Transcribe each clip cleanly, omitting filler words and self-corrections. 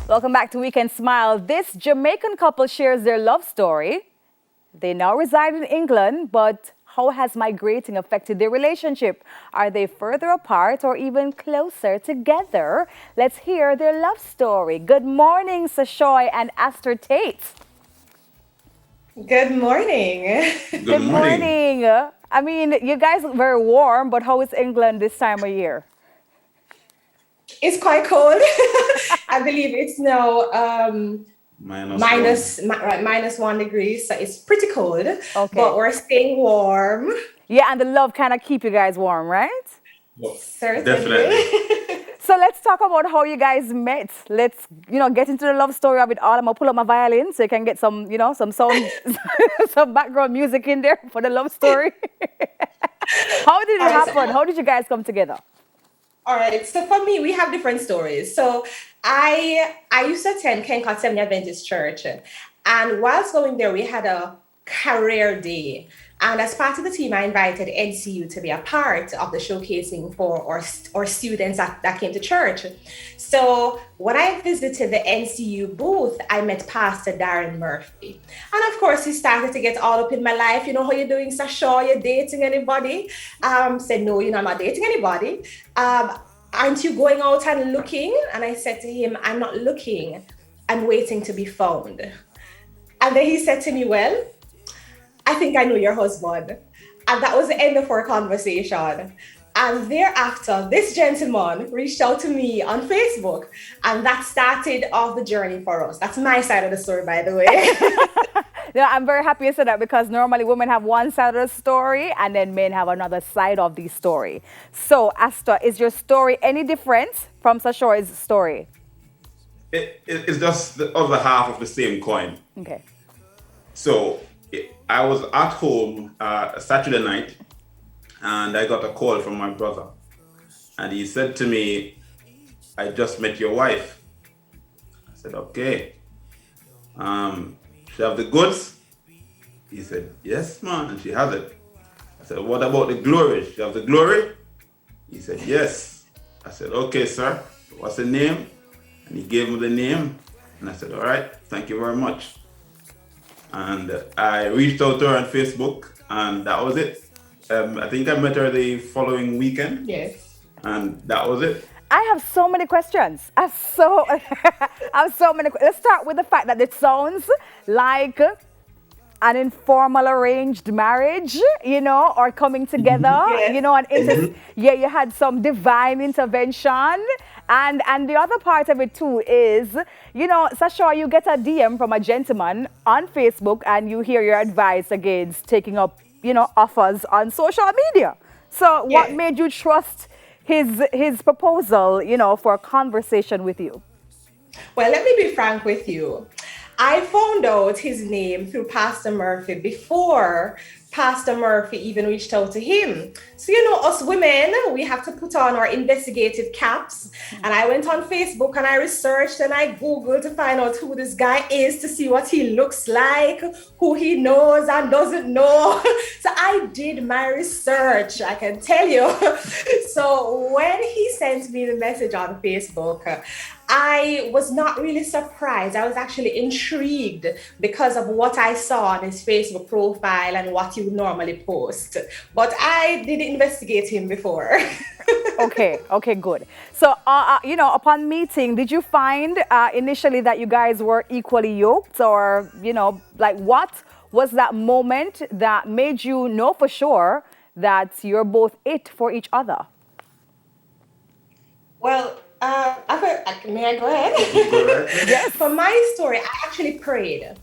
Welcome back to Weekend Smile. This Jamaican couple shares their love story. They now reside in England, but how has migrating affected their relationship? Are they further apart or even closer together? Let's hear their love story. Good morning, Sashoy and Astor Tate. Good morning. Good Good morning. morning. I mean, you guys are very warm, but how is England this time of year? It's quite cold. I believe it's now -1. right, -1 degree, so it's pretty cold, but Okay. we're staying warm. Yeah, and the love kind of keep you guys warm, right? Well, Certainly. definitely. So let's talk about how you guys met. Let's, get into the love story of it all. I'm gonna pull up my violin so you can get some, some sound, some background music in there for the love story. How did All it right, happen? How did you guys come together? all right. So for me, we have different stories. So I used to attend Kennecott Seventh Adventist Church, and whilst going there, we had a career day. And as part of the team, I invited NCU to be a part of the showcasing for our students that came to church. So when I visited the NCU booth, I met Pastor Darren Murphy. And of course, he started to get all up in my life. You know, how you doing, Sasha? You dating anybody? Said, no, I'm not dating anybody. Aren't you going out and looking? And I said to him, I'm not looking. I'm waiting to be found. And then he said to me, well, I think I know your husband. And that was the end of our conversation. And thereafter, this gentleman reached out to me on Facebook, and that started off the journey for us. That's my side of the story, by the way. Yeah, I'm very happy you said that because normally women have one side of the story and then men have another side of the story. So, Asta, is your story any different from Sashoy's story? It's just the other half of the same coin. Okay. So I was at home Saturday night, and I got a call from my brother, and he said to me, "I just met your wife." I said, "Okay. She have the goods?" He said, "Yes, man, and she has it." I said, "What about the glory? She have the glory?" He said, "Yes." I said, "Okay, sir. What's the name?" And he gave me the name, and I said, "All right, thank you very much." And I reached out to her on Facebook, and that was it. I think I met her the following weekend, Yes. and that was it. I have so many questions. I have so many. Let's start with the fact that it sounds like an informal arranged marriage, or coming together, Yes. and yeah, you had some divine intervention. And the other part of it too is, Sasha, you get a DM from a gentleman on Facebook and you hear your advice against taking up, offers on social media. So what Yes. made you trust his proposal, for a conversation with you? Well, let me be frank with you. I found out his name through Pastor Murphy before Pastor Murphy even reached out to him. So, us women, we have to put on our investigative caps. And I went on Facebook and I researched and I Googled to find out who this guy is, to see what he looks like, who he knows and doesn't know. So I did my research, I can tell you. So when he sent me the message on Facebook, I was not really surprised. I was actually intrigued because of what I saw on his Facebook profile and what he would normally post. But I did investigate him before. Okay, okay, good. So, upon meeting, did you find initially that you guys were equally yoked, or, like what was that moment that made you know for sure that you're both it for each other? Well, may I go Go ahead? right ahead. Yes. For my story, I actually prayed.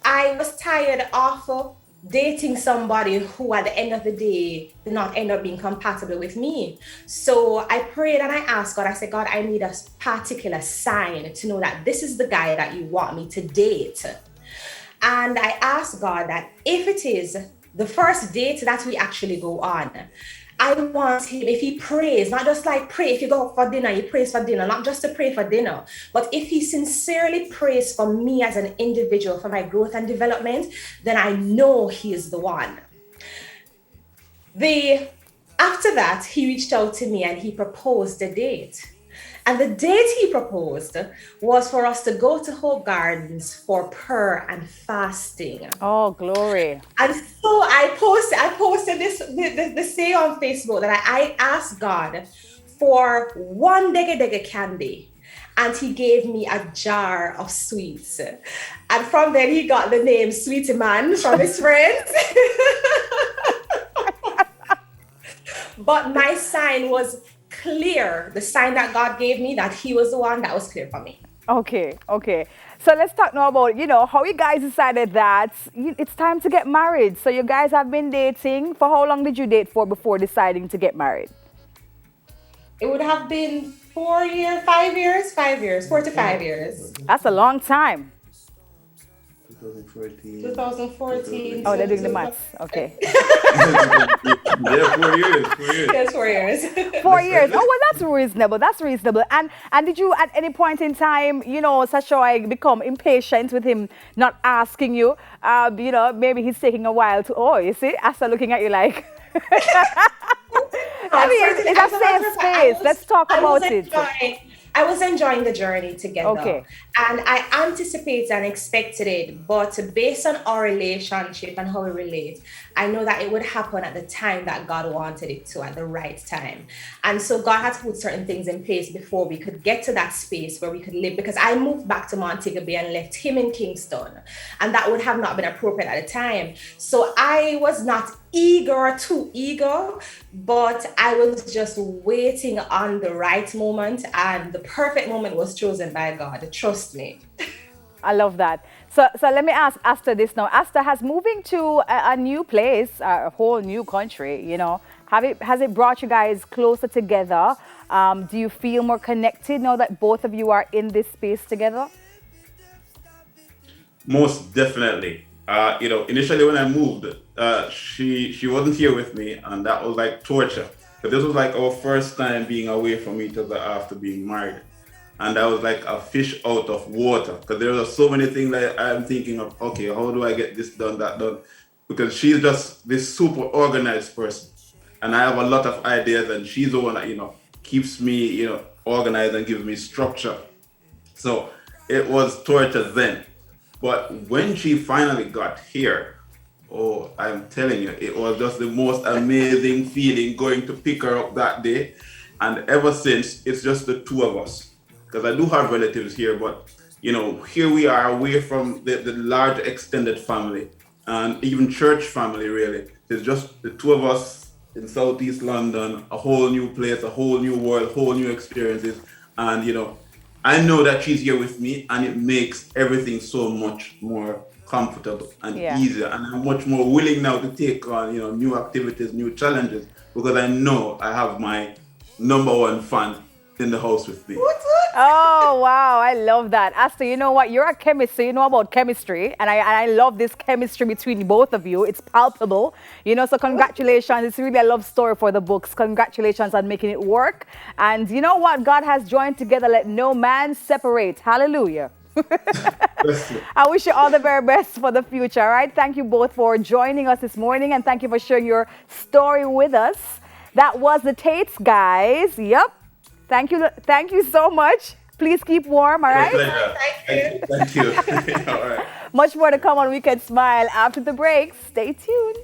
I was tired of dating somebody who, at the end of the day, did not end up being compatible with me. So I prayed and I asked God, I said, God, I need a particular sign to know that this is the guy that you want me to date. And I asked God that if it is the first date that we actually go on, I want him, if he prays, not just like pray, if you go out for dinner, he prays for dinner, not just to pray for dinner, but if he sincerely prays for me as an individual, for my growth and development, then I know he is the one. The After that, he reached out to me and he proposed a date. And the date he proposed was for us to go to Hope Gardens for prayer and fasting. Oh, glory. And so I posted the say on Facebook that I asked God for one dege candy. And he gave me a jar of sweets. And from there, he got the name Sweetie Man from his friends. But my sign was clear. The sign that God gave me, that he was the one, that was clear for me. Okay, okay. So let's talk now about, how you guys decided that it's time to get married. So you guys have been dating. For how long did you date for before deciding to get married? It would have been 4 years, 5 years, 5 years, 4 to 5 years. That's a long time. 2014. Oh, they're doing the maths. Okay. Yeah, 4 years. 4 years. Yes, 4 years. 4 years. Oh, well, that's reasonable. That's reasonable. And did you at any point in time, Sashoy, become impatient with him not asking you? Maybe he's taking a while to, you see, Asa looking at you like. I mean, it's a safe space. Let's talk about it. I was enjoying the journey together. Okay. And I anticipated and expected it, but based on our relationship and how we relate, I know that it would happen at the time that God wanted it to, at the right time. And so God had to put certain things in place before we could get to that space where we could live, because I moved back to Montego Bay and left him in Kingston, and that would have not been appropriate at the time. So I was not too eager, but I was just waiting on the right moment, and the perfect moment was chosen by God. Trust me. I love that. So let me ask Asta this now. Asta, has moving to a new place, a whole new country, has it brought you guys closer together? Do you feel more connected now that both of you are in this space together? Most definitely. Initially when I moved, she wasn't here with me, and that was like torture. But this was like our first time being away from each other after being married. And I was like a fish out of water, because there are so many things that I'm thinking of, okay, how do I get this done, that done? Because she's just this super organized person. And I have a lot of ideas, and she's the one that, keeps me, organized and gives me structure. So it was torture then. But when she finally got here, I'm telling you, it was just the most amazing feeling going to pick her up that day. And ever since, it's just the two of us. Because I do have relatives here, but, here we are away from the large extended family and even church family, really. It's just the two of us in Southeast London, a whole new place, a whole new world, whole new experiences. And, I know that she's here with me, and it makes everything so much more comfortable and easier. And I'm much more willing now to take on, new activities, new challenges, because I know I have my number one fan in the house with me. Oh, wow. I love that. Asta, you know what? You're a chemist, so you know about chemistry. And I love this chemistry between both of you. It's palpable. So congratulations. It's really a love story for the books. Congratulations on making it work. And you know what? God has joined together. Let no man separate. Hallelujah. I wish you all the very best for the future. All right. Thank you both for joining us this morning. And thank you for sharing your story with us. That was the Tates, guys. Yep. Thank you so much. Please keep warm, all right? Thank you. All right. Much more to come on Weekend Smile after the break. Stay tuned.